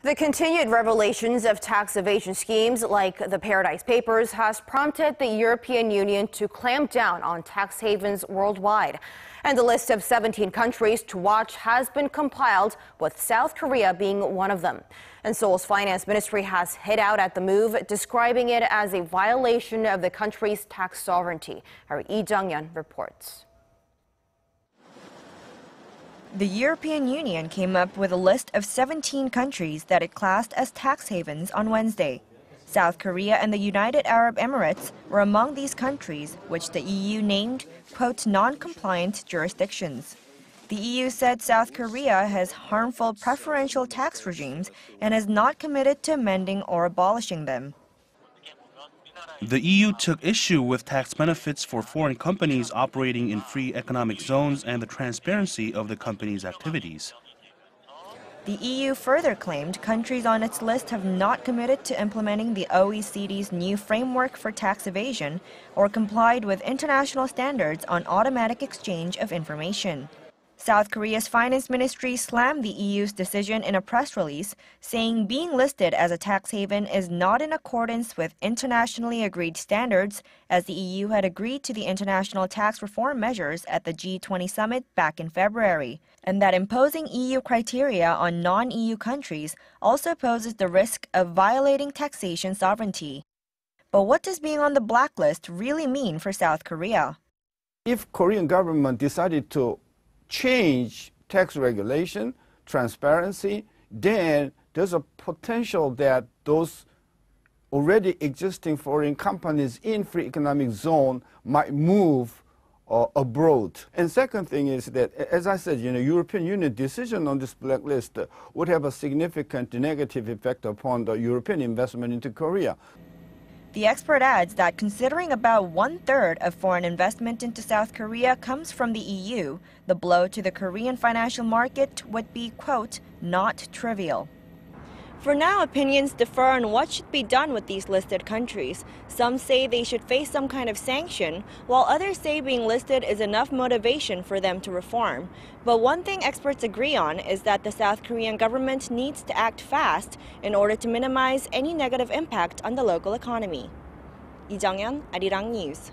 The continued revelations of tax evasion schemes like the Paradise Papers has prompted the European Union to clamp down on tax havens worldwide. And the list of 17 countries to watch has been compiled, with South Korea being one of them. And Seoul's finance ministry has hit out at the move, describing it as a violation of the country's tax sovereignty. Our Jeong-yeon reports. The European Union came up with a list of 17 countries that it classed as tax havens on Wednesday. South Korea and the United Arab Emirates were among these countries, which the EU named, quote, non-compliant jurisdictions. The EU said South Korea has harmful preferential tax regimes and has not committed to amending or abolishing them. The EU took issue with tax benefits for foreign companies operating in free economic zones and the transparency of the company's activities. The EU further claimed countries on its list have not committed to implementing the OECD's new framework for tax evasion or complied with international standards on automatic exchange of information. South Korea's finance ministry slammed the EU's decision in a press release, saying being listed as a tax haven is not in accordance with internationally agreed standards, as the EU had agreed to the international tax reform measures at the G20 summit back in February, and that imposing EU criteria on non-EU countries also poses the risk of violating taxation sovereignty. But what does being on the blacklist really mean for South Korea? If Korean government decided to change tax regulation, transparency, then there's a potential that those already existing foreign companies in free economic zone might move abroad. And second thing is that, as I said, European Union decision on this blacklist would have a significant negative effect upon the European investment into Korea. The expert adds that considering about 1/3 of foreign investment into South Korea comes from the EU, the blow to the Korean financial market would be, quote, not trivial. For now, opinions differ on what should be done with these listed countries. Some say they should face some kind of sanction, while others say being listed is enough motivation for them to reform. But one thing experts agree on is that the South Korean government needs to act fast in order to minimize any negative impact on the local economy. Jeong-yeon, Arirang News.